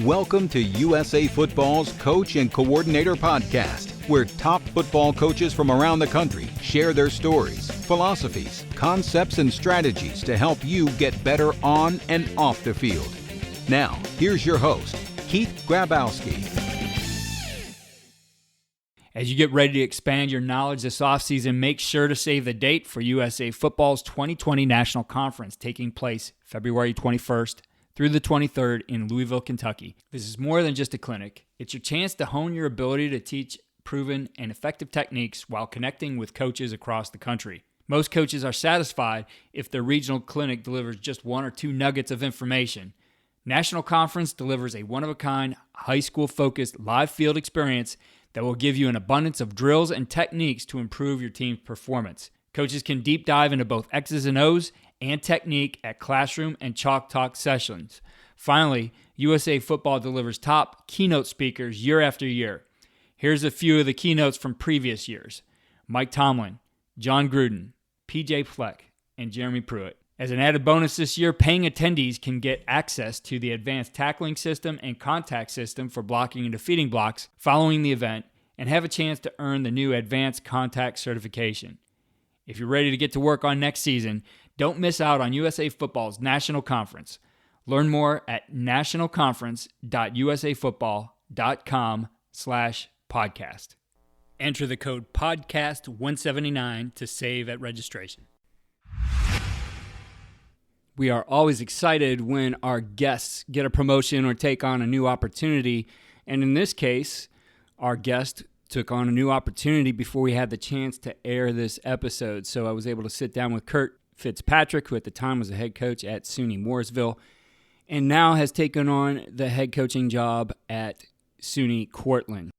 Welcome to USA Football's Coach and Coordinator Podcast, where top football coaches from around the country share their stories, philosophies, concepts, and strategies to help you get better on and off the field. Now, here's your host, Keith Grabowski. As you get ready to expand your knowledge this offseason, make sure to save the date for USA Football's 2020 National Conference taking place February 21st through the 23rd in Louisville, Kentucky. This is more than just a clinic. It's your chance to hone your ability to teach proven and effective techniques while connecting with coaches across the country. Most coaches are satisfied if their regional clinic delivers just one or two nuggets of information. National Conference delivers a one-of-a-kind, high school-focused live field experience that will give you an abundance of drills and techniques to improve your team's performance. Coaches can deep dive into both X's and O's and technique at classroom and chalk talk sessions. Finally, USA Football delivers top keynote speakers year after year. Here's a few of the keynotes from previous years: Mike Tomlin, John Gruden, PJ Fleck, and Jeremy Pruitt. As an added bonus this year, paying attendees can get access to the advanced tackling system and contact system for blocking and defeating blocks following the event and have a chance to earn the new advanced contact certification. If you're ready to get to work on next season, don't miss out on USA Football's National Conference. Learn more at nationalconference.usafootball.com/podcast. Enter the code PODCAST179 to save at registration. We are always excited when our guests get a promotion or take on a new opportunity. And in this case, our guest took on a new opportunity before we had the chance to air this episode. So I was able to sit down with Curt Fitzpatrick, who at the time was a head coach at SUNY Morrisville, and now has taken on the head coaching job at SUNY Cortland.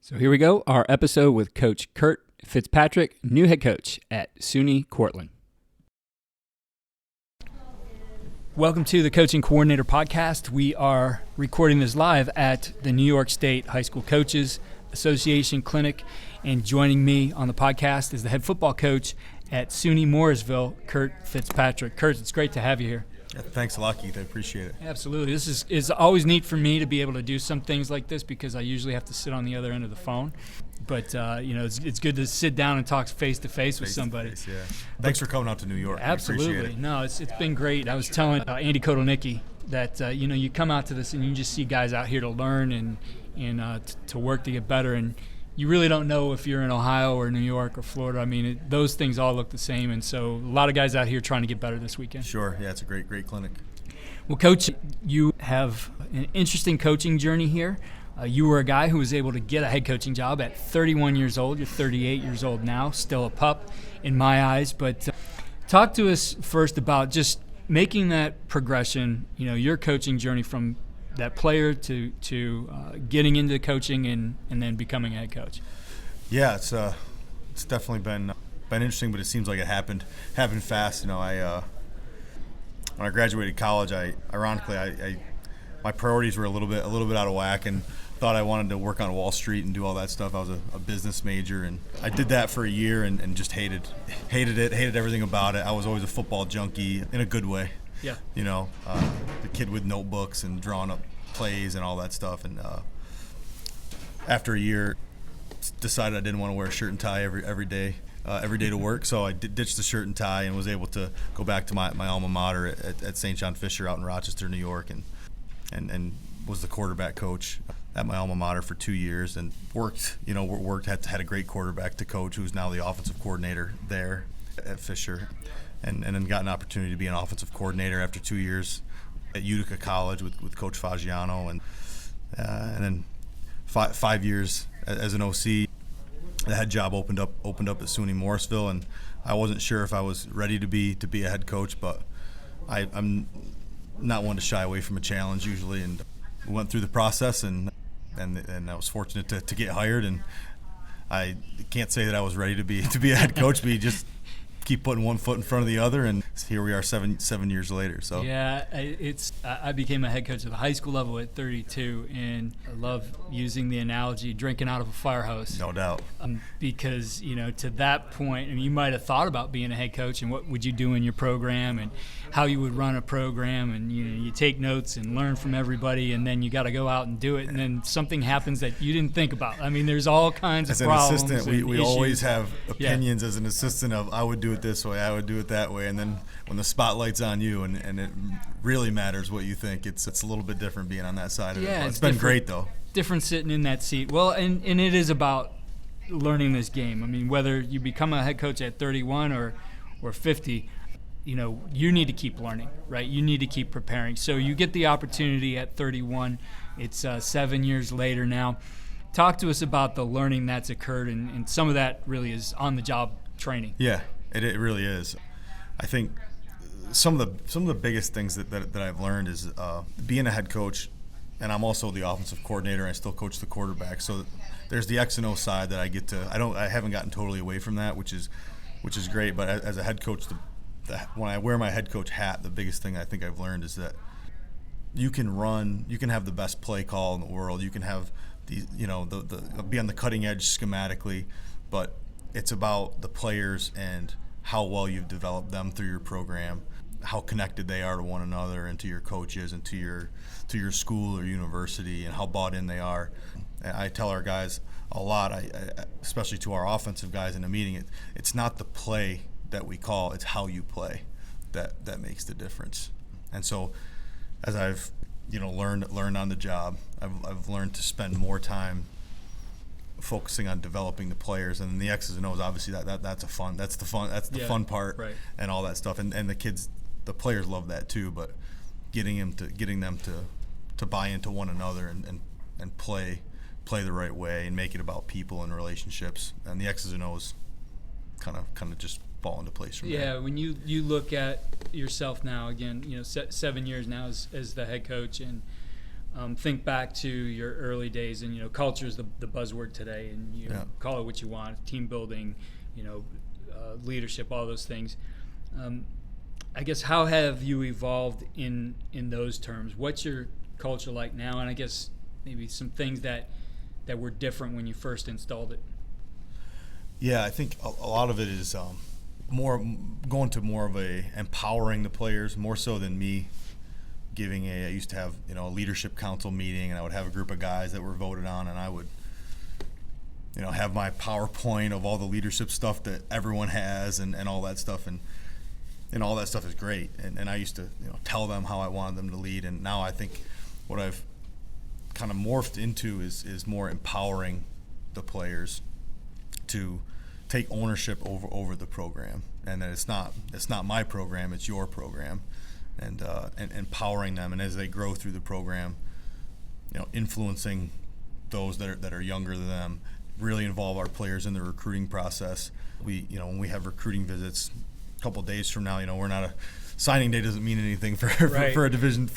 So here we go, our episode with Coach Curt Fitzpatrick, new head coach at SUNY Cortland. Welcome to the Coaching Coordinator Podcast. We are recording this live at the New York State High School Coaches Association Clinic, and joining me on the podcast is the head football coach at SUNY Morrisville, Curt Fitzpatrick. Curt, it's great to have you here. Yeah, thanks a lot, Keith. I appreciate it. Absolutely. This is always neat for me to be able to do some things like this because I usually have to sit on the other end of the phone. But, it's good to sit down and talk face-to-face with somebody. Yeah. Thanks for coming out to New York. Absolutely. I appreciate it. No, it's been great. I was telling Andy Kotelnicki that, you come out to this and you just see guys out here to learn and to work to get better. And you really don't know if you're in Ohio or New York or Florida. I mean, those things all look the same. And so a lot of guys out here trying to get better this weekend. Sure. Yeah, it's a great clinic. Well, Coach, you have an interesting coaching journey here. You were a guy who was able to get a head coaching job at 31 years old. You're 38 years old now, still a pup in my eyes. But talk to us first about just making that progression, your coaching journey from that player to getting into coaching and then becoming a head coach. Yeah, it's definitely been interesting, but it seems like it happened fast. When I graduated college, my priorities were a little bit out of whack, and thought I wanted to work on Wall Street and do all that stuff. I was a business major, and I did that for a year and just hated it, hated everything about it. I was always a football junkie in a good way. Yeah. The kid with notebooks and drawing up plays and all that stuff. And after a year, decided I didn't want to wear a shirt and tie every day to work. So I ditched the shirt and tie and was able to go back to my alma mater at St. John Fisher out in Rochester, New York, and was the quarterback coach at my alma mater for 2 years, and had a great quarterback to coach who's now the offensive coordinator there at Fisher, and then got an opportunity to be an offensive coordinator after 2 years at Utica College with Coach Fagiano, and then 5 years as an OC. The head job opened up at SUNY Morrisville, and I wasn't sure if I was ready to be a head coach, but I'm not one to shy away from a challenge usually, and we went through the process, and I was fortunate to get hired, and I can't say that I was ready to be a head coach, but you just keep putting one foot in front of the other, and here we are 7 years later. So yeah, I became a head coach at the high school level at 32, and I love using the analogy drinking out of a fire hose. No doubt. Because to that point, I mean, you might have thought about being a head coach and what would you do in your program and how you would run a program, and you take notes and learn from everybody, and then you got to go out and do it, and then something happens that you didn't think about. I mean, there's all kinds of problems. As an assistant, we always have opinions. Yeah. As an assistant of, I would do it this way, I would do it that way, and then when the spotlight's on you and it really matters what you think, it's a little bit different being on that side of it. But it's been great though. Different sitting in that seat. Well, and it is about learning this game. I mean, whether you become a head coach at 31 or 50, you need to keep learning, right? You need to keep preparing. So you get the opportunity at 31. It's 7 years later now. Talk to us about the learning that's occurred, and some of that really is on-the-job training. Yeah, it really is. I think some of the biggest things that I've learned is being a head coach, and I'm also the offensive coordinator. I still coach the quarterback, so there's the X and O side that I get to. I haven't gotten totally away from that, which is great. But as a head coach, when I wear my head coach hat, the biggest thing I think I've learned is that you can have the best play call in the world. You can have be on the cutting edge schematically, but it's about the players and how well you've developed them through your program, how connected they are to one another and to your coaches and to your school or university, and how bought in they are. And I tell our guys a lot, especially to our offensive guys in a meeting, it's not the play that we call, it's how you play that makes the difference. And so as I've learned on the job, I've learned to spend more time focusing on developing the players, and the X's and O's, obviously that's the fun part, right, and all that stuff, and the players love that too, but getting them to buy into one another and play the right way and make it about people and relationships, and the X's and O's kind of just fall into place from there. Yeah, when you look at yourself now, again, 7 years now as the head coach, and think back to your early days, and culture is the buzzword today, and call it what you want, team building, leadership, all those things. I guess, how have you evolved in those terms? What's your culture like now? And I guess maybe some things that were different when you first installed it. Yeah, I think a lot of it is more going to more of a empowering the players, more so than me giving I used to have a leadership council meeting, and I would have a group of guys that were voted on, and I would have my PowerPoint of all the leadership stuff that everyone has and all that stuff, and all that stuff is great, and I used to tell them how I wanted them to lead. And now I think what I've kind of morphed into is more empowering the players to take ownership over the program, and that it's not my program, it's your program, and empowering them, and as they grow through the program, influencing those that are younger than them, really involve our players in the recruiting process. We when we have recruiting visits a couple days from now, we're not a signing day doesn't mean anything for a Division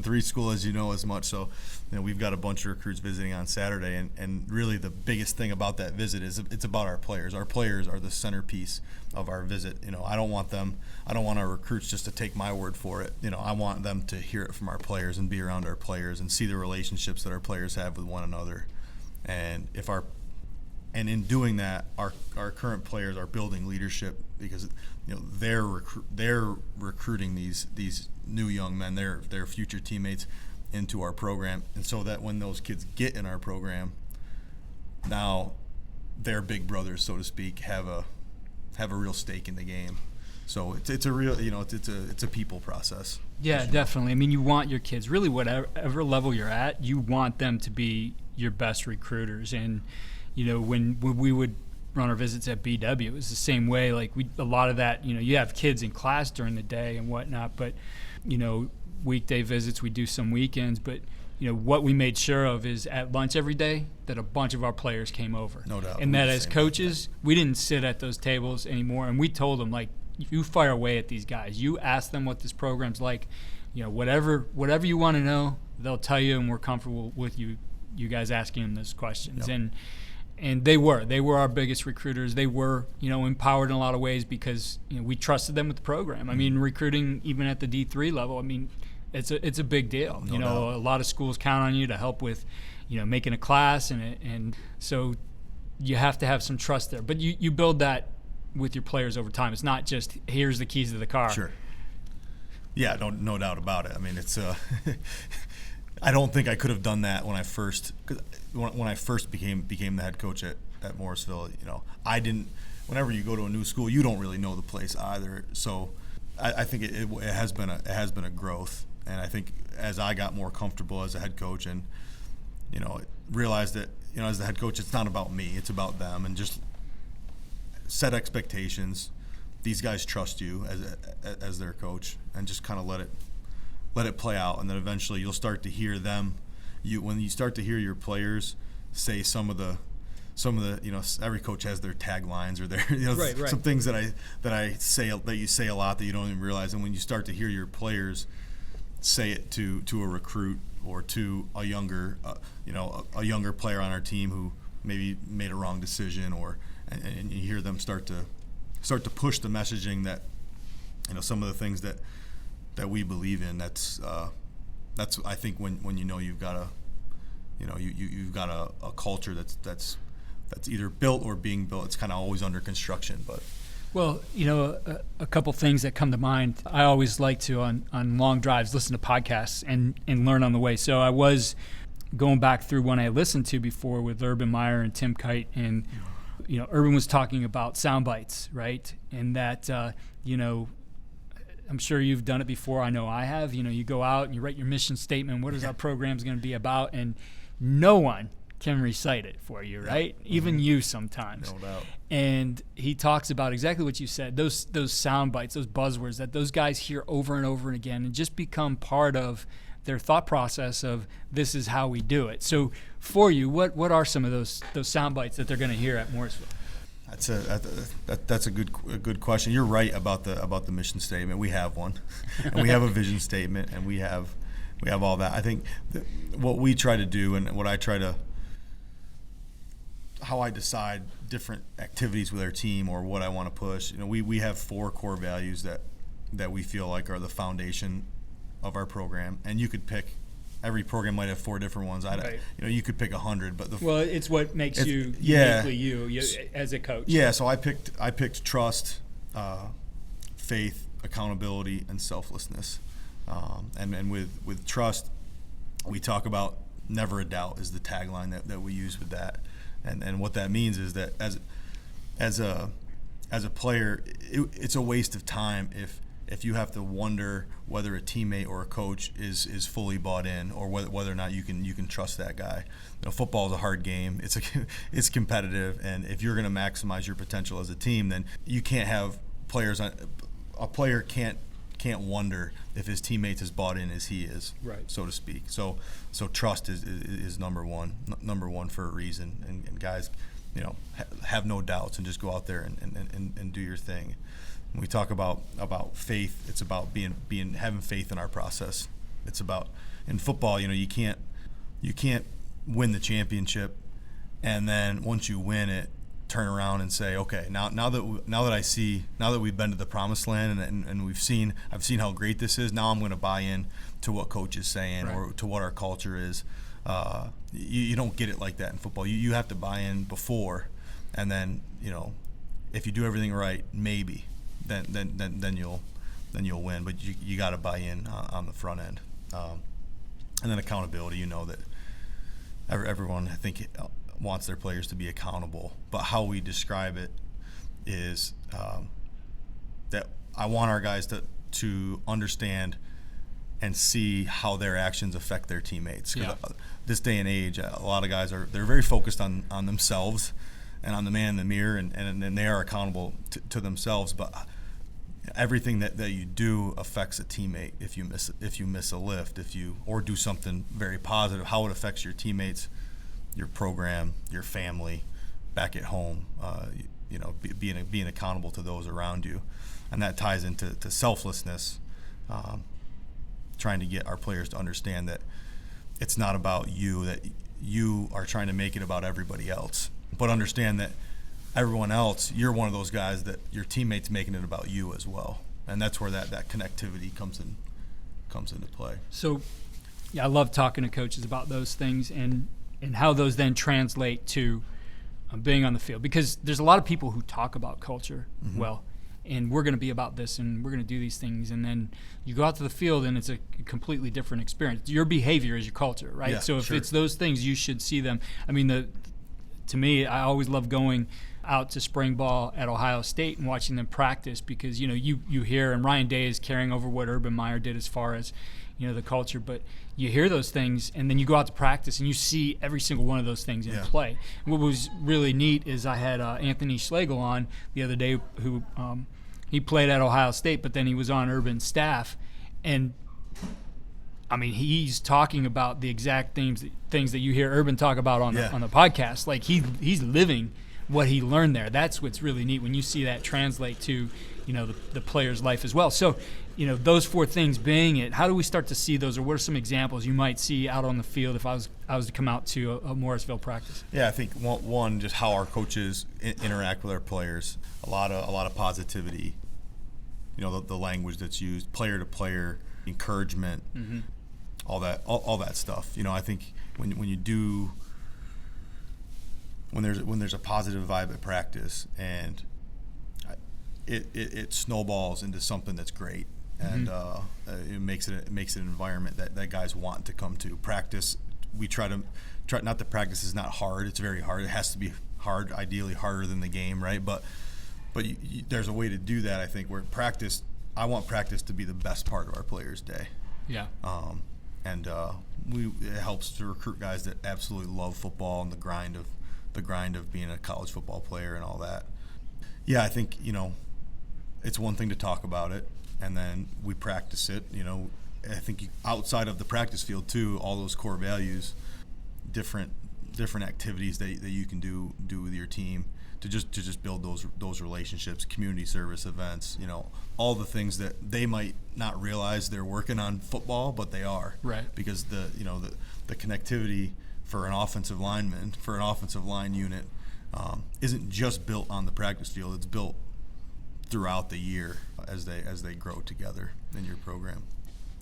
III school, as as much. So we've got a bunch of recruits visiting on Saturday, and really the biggest thing about that visit is it's about our players. Our players are the centerpiece of our visit. I don't want our recruits just to take my word for it. I want them to hear it from our players and be around our players and see the relationships that our players have with one another. And in doing that, our current players are building leadership, because they're recruiting these new young men, their future teammates, into our program, and so that when those kids get in our program, now their big brothers, so to speak, have a real stake in the game. So it's a real it's a people process. Yeah, definitely. I mean, you want your kids, really whatever level you're at, you want them to be your best recruiters. And when we would run our visits at BW, it was the same way. Like a lot of that, you have kids in class during the day and whatnot, but weekday visits, we do some weekends, but what we made sure of is at lunch every day that a bunch of our players came over. No doubt. And that as coaches, we didn't sit at those tables anymore, and we told them, like, you fire away at these guys. You ask them what this program's like. Whatever you want to know, they'll tell you, and we're comfortable with you guys asking them those questions. Yep. And they were our biggest recruiters. They were, empowered in a lot of ways because we trusted them with the program. I mean, recruiting even at the D3 level, I mean, it's a big deal. No doubt. A lot of schools count on you to help with, making a class, and so you have to have some trust there. But you build that with your players over time. It's not just here's the keys to the car. Sure. Yeah, no doubt about it. I mean, it's I don't think I could have done that when I first became the head coach at Morrisville. I didn't. Whenever you go to a new school, you don't really know the place either. So I think it has been a growth, and I think as I got more comfortable as a head coach and realized that as the head coach, it's not about me, it's about them, and just set expectations. These guys trust you as their coach, and just kind of let it play out, and then eventually you'll start to hear them. When you start to hear your players say some of the every coach has their taglines or their right. some things that I say that you say a lot that you don't even realize, and when you start to hear your players say it to a recruit or to a younger player on our team who maybe made a wrong decision, and you hear them start to push the messaging that some of the things that we believe in. That's I think when you've got you've got a culture that's either built or being built. It's kind of always under construction. But well, a couple things that come to mind. I always like to on long drives listen to podcasts and learn on the way. So I was going back through one I listened to before with Urban Meyer and Tim Kite, and Urban was talking about sound bites, right? And that I'm sure you've done it before. I know I have. You go out and you write your mission statement. What is our program's going to be about? And no one can recite it for you, right? Mm-hmm. Even you sometimes. No doubt. And he talks about exactly what you said, those sound bites, those buzzwords that those guys hear over and over again and just become part of their thought process of this is how we do it. So for you, what are some of those sound bites that they're going to hear at Morrisville? That's a good question. You're right about the mission statement. We have one, and we have a vision statement, and we have all that. I think what we try to do, and how I decide different activities with our team or what I want to push. We have 4 core values that we feel like are the foundation of our program, and you could pick. Every program might have 4 different ones. Right. You could pick 100, but it's what makes you uniquely you as a coach. Yeah. So I picked trust, faith, accountability, and selflessness. And with trust, we talk about never a doubt is the tagline that we use with that. And what that means is that as a player, it's a waste of time if you have to wonder whether a teammate or a coach is fully bought in, or whether or not you can trust that guy. Football is a hard game. It's competitive, and if you're going to maximize your potential as a team, then you can't have players. A player can't wonder if his teammates as bought in as he is, right, so to speak. So trust is number one for a reason. And guys, have no doubts and just go out there and do your thing. When we talk about faith, it's about having faith in our process. It's about, in football, you can't win the championship and then once you win it, turn around and say, okay, now that we've been to the promised land and I've seen how great this is. Now I'm going to buy in to what coach is saying, right, or to what our culture is. You don't get it like that in football. You have to buy in before, and then if you do everything right, maybe. Then you'll win, but you got to buy in on the front end, and then accountability. That everyone, I think, wants their players to be accountable, but how we describe it is that I want our guys to understand and see how their actions affect their teammates. Yeah. This day and age, a lot of guys they're very focused on themselves and on the man in the mirror, and they are accountable to themselves, but everything that you do affects a teammate. If you miss a lift, or do something very positive, how it affects your teammates, your program, your family, back at home. Being accountable to those around you, and that ties into selflessness. Trying to get our players to understand that it's not about you, that you are trying to make it about everybody else. but understand that everyone else, you're one of those guys that your teammates making it about you as well, and that's where that connectivity comes into play. So, yeah, I love talking to coaches about those things and how those then translate to being on the field, because there's a lot of people who talk about culture well, and we're going to be about this and we're going to do these things, and then you go out to the field and it's a completely different experience. Your behavior is your culture, right? Yeah, so if sure. it's those things, you should see them. I mean, to me, I always love going out to spring ball at Ohio State and watching them practice, because you hear, and Ryan Day is carrying over what Urban Meyer did as far as the culture, but you hear those things and then you go out to practice and you see every single one of those things in play. What was really neat is I had Anthony Schlegel on the other day, who he played at Ohio State, but then he was on Urban's staff, and I mean, he's talking about the exact things that you hear Urban talk about on the podcast. Like he's living what he learned there. That's what's really neat when you see that translate to the player's life as well. So those four things being it, how do we start to see those, or what are some examples you might see out on the field if I was to come out to a Morrisville practice? Yeah, I think one, just how our coaches interact with our players. A lot of positivity. The language that's used, player to player, encouragement, all that stuff. I think when there's a positive vibe at practice, and it snowballs into something that's great, and it makes it an environment that guys want to come to. Practice, we try not that practice is not hard. It's very hard. It has to be hard, ideally harder than the game, right? But there's a way to do that, I think, where practice, I want practice to be the best part of our players' day. Yeah. It helps to recruit guys that absolutely love football and the grind of being a college football player and all that. Yeah, I think, it's one thing to talk about it, and then we practice it. I think outside of the practice field too, all those core values, different activities that you can do with your team to just build those relationships, community service events, all the things that they might not realize they're working on football, but they are. Right. Because the connectivity for an offensive lineman, for an offensive line unit, isn't just built on the practice field. It's built throughout the year as they grow together in your program.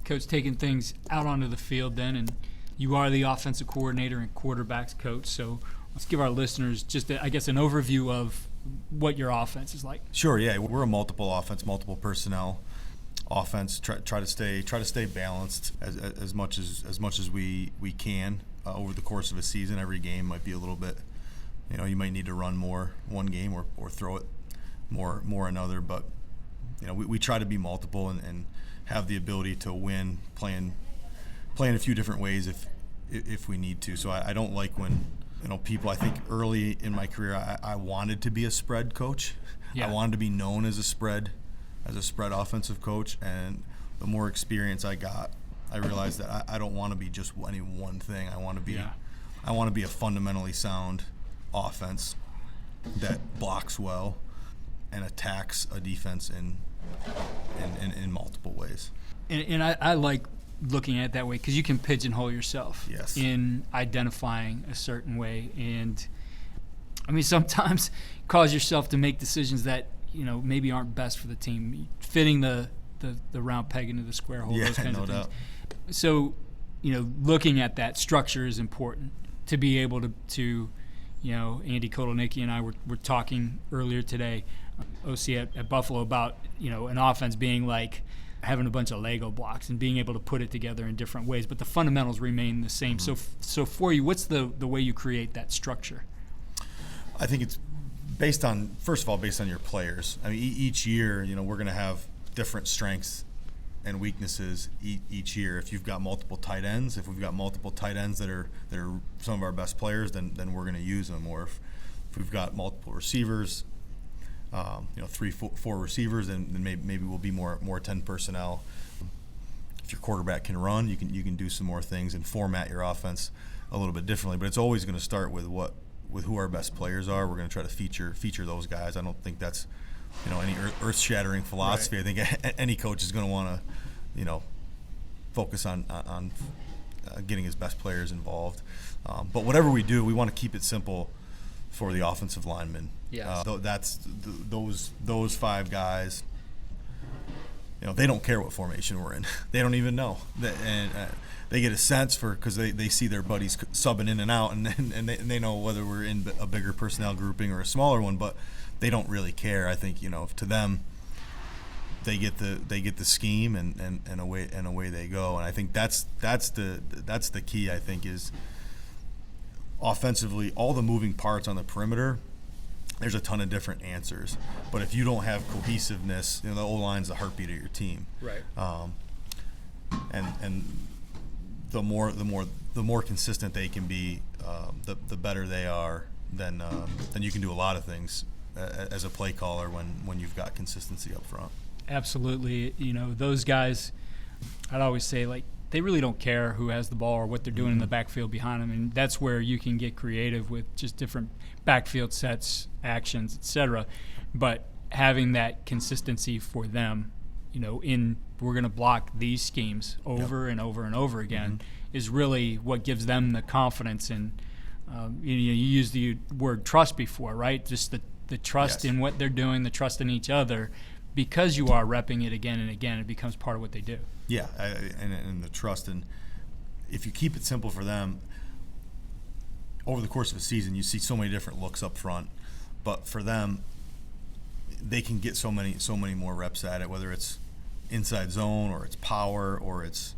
Coach, taking things out onto the field then, and you are the offensive coordinator and quarterbacks coach, so let's give our listeners just, an overview of what your offense is like. Sure, yeah. We're a multiple offense, multiple personnel offense. Try to stay balanced as much as we can over the course of a season. Every game might be a little bit, you might need to run more one game or throw it more another, but we try to be multiple and have the ability to win playing a few different ways if we need to. So I don't like when people, I think early in my career I wanted to be a spread coach. Yeah. I wanted to be known as a spread offensive coach, and the more experience I got, I realized that I don't want to be just any one thing. I want to be a fundamentally sound offense that blocks well and attacks a defense in multiple ways. And I like looking at it that way, because you can pigeonhole yourself in identifying a certain way, and I mean sometimes cause yourself to make decisions that maybe aren't best for the team, fitting the round peg into the square hole. Those kinds of things. So looking at that structure is important to be able to Andy Kotelnicki and I were talking earlier today, OC at Buffalo, about an offense being like having a bunch of Lego blocks and being able to put it together in different ways, but the fundamentals remain the same. So for you, what's the way you create that structure? I think it's based on your players. I mean, each year, we're going to have different strengths and weaknesses each year. If you've got multiple tight ends, that are some of our best players, then we're going to use them. Or if we've got multiple receivers, 3-4 receivers, then maybe we'll be more 10 personnel. If your quarterback can run, you can do some more things and format your offense a little bit differently. But it's always going to start with who our best players are. We're going to try to feature those guys. I don't think that's any earth-shattering philosophy. Right. I think any coach is going to want to focus on getting his best players involved. But whatever we do, we want to keep it simple for the offensive linemen. Yes. Those 5 guys. They don't care what formation we're in. They don't even know. They get a sense because they see their buddies subbing in and out, and they know whether we're in a bigger personnel grouping or a smaller one, but they don't really care. I think to them, they get the scheme and away they go. And I think that's the key. I think is offensively, all the moving parts on the perimeter. There's a ton of different answers, but if you don't have cohesiveness, the O-line's the heartbeat of your team. Right. And the more consistent they can be, the better they are. Then you can do a lot of things as a play caller when you've got consistency up front. Absolutely. Those guys, I'd always say, like, they really don't care who has the ball or what they're doing in the backfield behind them, and that's where you can get creative with just different backfield sets, actions, etc. But having that consistency for them, we're going to block these schemes over and over and over again is really what gives them the confidence. And you used the word trust before, right? Just the trust in what they're doing, the trust in each other. Because you are repping it again and again, it becomes part of what they do. Yeah, and the trust. And if you keep it simple for them, over the course of a season, you see so many different looks up front. But for them, they can get so many more reps at it, whether it's inside zone or it's power or it's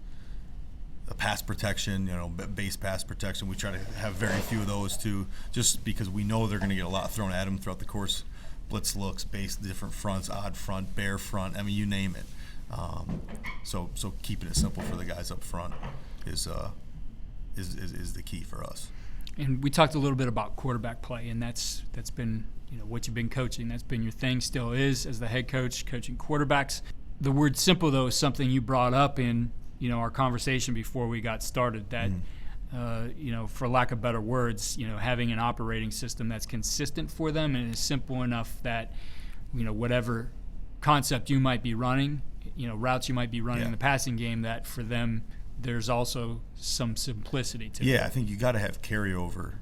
a pass protection, base pass protection. We try to have very few of those too, just because we know they're going to get a lot thrown at them throughout the course. Blitz looks, base, different fronts, odd front, bare front. I mean, you name it. So keeping it simple for the guys up front is the key for us. And we talked a little bit about quarterback play, and that's been what you've been coaching. That's been your thing, still is, as the head coach, coaching quarterbacks. The word simple, though, is something you brought up in our conversation before we got started. That for lack of better words, having an operating system that's consistent for them and is simple enough that, whatever concept you might be running, routes you might be running in the passing game, that for them there's also some simplicity to it. Yeah, I think you got to have carryover.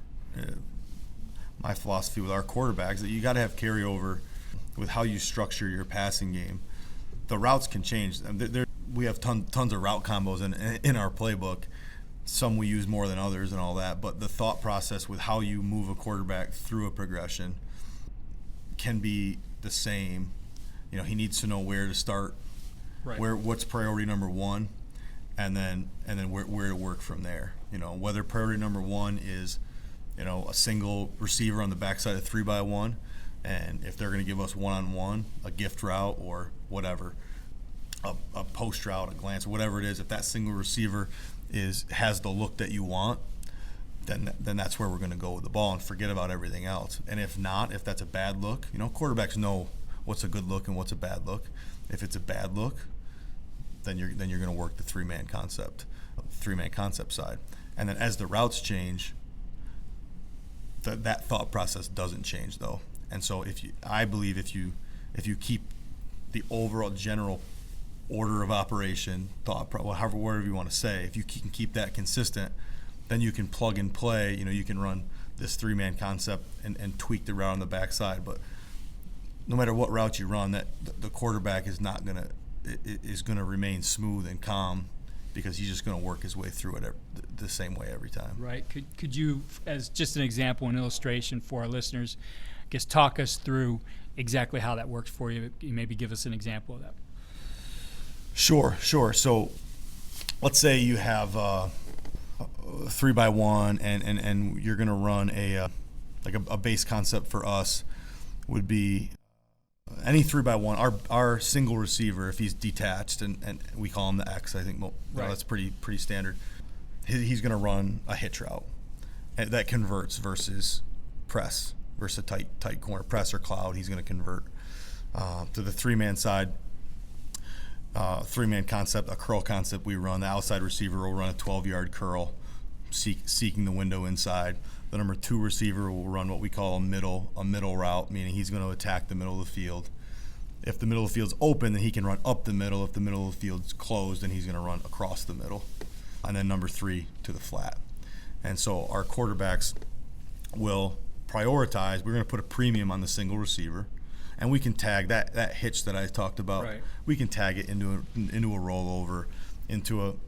My philosophy with our quarterbacks, that you got to have carryover with how you structure your passing game. The routes can change. We have tons of route combos in our playbook. Some we use more than others and all that, but the thought process with how you move a quarterback through a progression can be the same. He needs to know where to start, right, what's priority number one, and then where to work from there. Whether priority number one is a single receiver on the backside of 3-by-1, and if they're going to give us one-on-one, a gift route or whatever, a post route, a glance, whatever it is, if that single receiver has the look that you want, then that's where we're going to go with the ball and forget about everything else. And if not, if that's a bad look, quarterbacks know what's a good look and what's a bad look. If it's a bad look, then you're going to work the three-man concept side. And then as the routes change, that thought process doesn't change though. And so I believe if you keep the overall general order of operation, whatever you want to say, if you can keep that consistent, then you can plug and play. You can run this three-man concept and tweak the route on the backside. But no matter what route you run, that the quarterback is going to remain smooth and calm, because he's just going to work his way through it the same way every time. Right. Could you, as just an example, an illustration for our listeners, I guess talk us through exactly how that works for you? Maybe give us an example of that. Sure. So let's say you have 3-by-1 and you're going to run a base concept for us would be any 3-by-1. Our single receiver, if he's detached, and we call him the X, I think that's pretty standard. He's going to run a hitch route that converts versus press, versus a tight corner press or cloud. He's going to convert to the three-man side. Three-man concept, a curl concept we run. The outside receiver will run a 12-yard curl, seeking the window inside. The number 2 receiver will run what we call a middle route, meaning he's going to attack the middle of the field. If the middle of the field's open, then he can run up the middle. If the middle of the field's closed, then he's going to run across the middle. And then number 3 to the flat. And so our quarterbacks will prioritize. We're going to put a premium on the single receiver, and we can tag that hitch that I talked about. Right. We can tag it into a rollover, into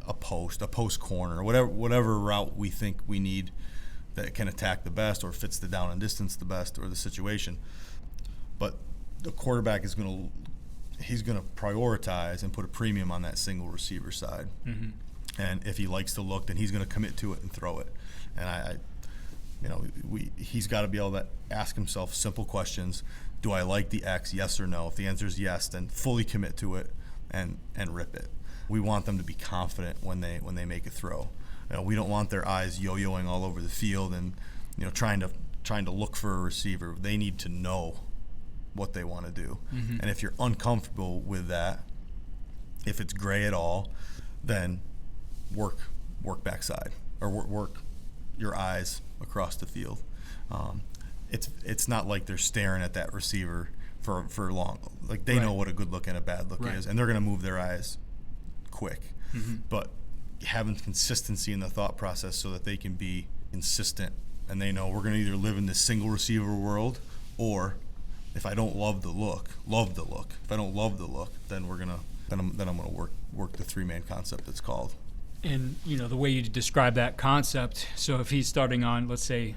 a post corner, whatever route we think we need that can attack the best or fits the down and distance the best or the situation. But the quarterback he's going to prioritize and put a premium on that single receiver side. Mm-hmm. And if he likes to look, then he's going to commit to it and throw it. And he's got to be able to ask himself simple questions. Do I like the X? Yes or no? If the answer is yes, then fully commit to it and rip it. We want them to be confident when they make a throw. We don't want their eyes yo-yoing all over the field and trying to look for a receiver. They need to know what they want to do. Mm-hmm. And if you're uncomfortable with that, if it's gray at all, then work backside or work your eyes across the field. It's not like they're staring at that receiver for long. Like they know what a good look and a bad look is, and they're going to move their eyes quick. Mm-hmm. But having consistency in the thought process so that they can be consistent and they know we're going to either live in this single receiver world, or if I don't love the look. If I don't love the look, then I'm going to work the three-man concept that's called. And the way you describe that concept, so if he's starting on, let's say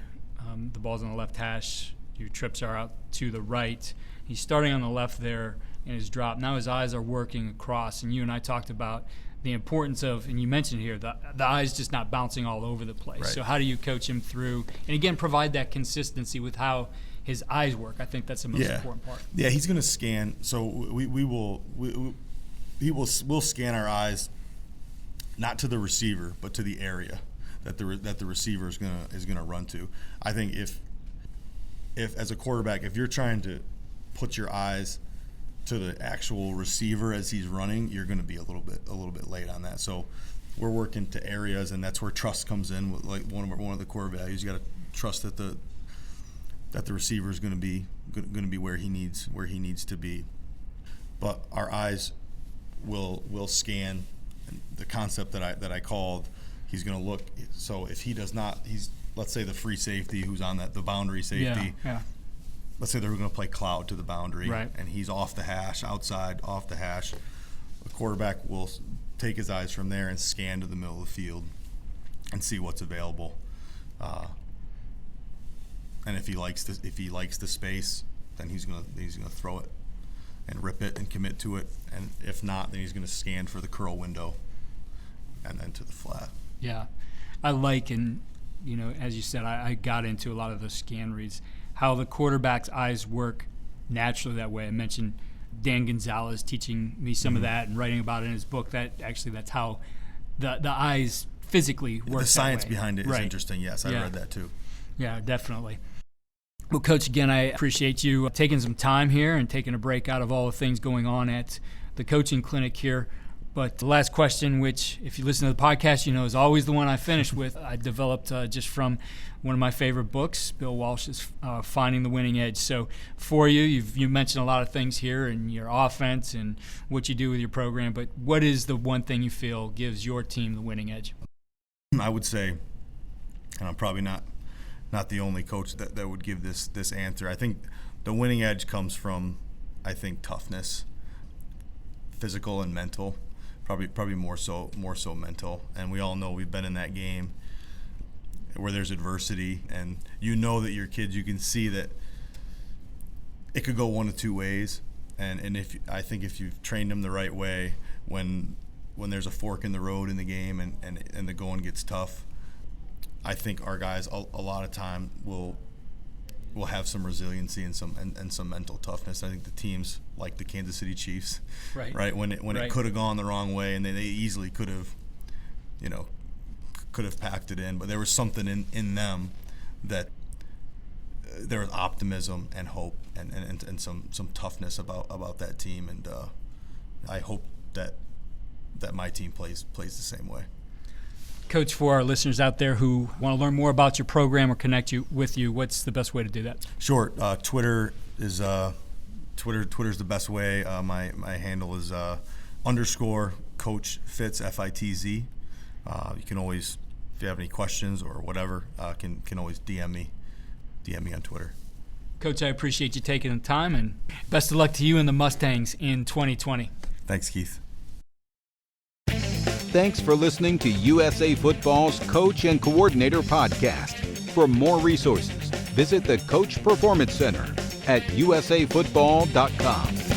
the ball's on the left hash, your trips are out to the right, he's starting on the left there in his drop. Now his eyes are working across, and you and I talked about the importance of, and you mentioned here, the eyes just not bouncing all over the place. Right. So how do you coach him through, and again, provide that consistency with how his eyes work? I think that's the most important part. Yeah, he's going to scan. So we'll scan our eyes, not to the receiver, but to the area that the receiver is gonna run to. I think if as a quarterback, if you're trying to put your eyes to the actual receiver as he's running, you're going to be a little bit late on that. So we're working to areas, and that's where trust comes in. With like one of the core values, you got to trust that the receiver is going to be where he needs to be. But our eyes will scan. And the concept that I called, he's going to look. So if he does not, let's say the free safety who's on the boundary safety. Yeah. Let's say they're going to play cloud to the boundary, right, and he's off the hash, outside, off the hash. The quarterback will take his eyes from there and scan to the middle of the field and see what's available. And if he likes the space, then he's gonna throw it and rip it and commit to it. And if not, then he's going to scan for the curl window and then to the flat. Yeah, I like, and as you said, I got into a lot of those scan reads, how the quarterback's eyes work naturally that way. I mentioned Dan Gonzalez teaching me some of that and writing about it in his book. That's how the eyes physically work. The science that way. Behind it is interesting. Yes, I read that too. Yeah, definitely. Well, Coach, again, I appreciate you taking some time here and taking a break out of all the things going on at the coaching clinic here. But the last question, which if you listen to the podcast, is always the one I finish with, I developed just from one of my favorite books, Bill Walsh's Finding the Winning Edge. So for you mentioned a lot of things here in your offense and what you do with your program, but what is the one thing you feel gives your team the winning edge? I would say, and I'm probably not the only coach that would give this answer, I think the winning edge comes from, toughness, physical and mental. Probably more so mental, and we all know we've been in that game where there's adversity, and that your kids, you can see that it could go one of two ways, and if you've trained them the right way, when there's a fork in the road in the game and the going gets tough, I think our guys a lot of time will have some resiliency and some mental toughness. I think the teams like the Kansas City Chiefs, right? When it could have gone the wrong way, and they easily could have packed it in, but there was something in them that there was optimism and hope and some toughness about that team, and I hope that my team plays the same way. Coach, for our listeners out there who want to learn more about your program or connect with you, what's the best way to do that? Sure. Twitter is Twitter's the best way. My handle is _Coach Fitz, FITZ. You can always, if you have any questions or whatever, can always DM me DM me on Twitter. Coach, I appreciate you taking the time, and best of luck to you and the Mustangs in 2020. Thanks, Keith. Thanks for listening to USA Football's Coach and Coordinator Podcast. For more resources, visit the Coach Performance Center at usafootball.com.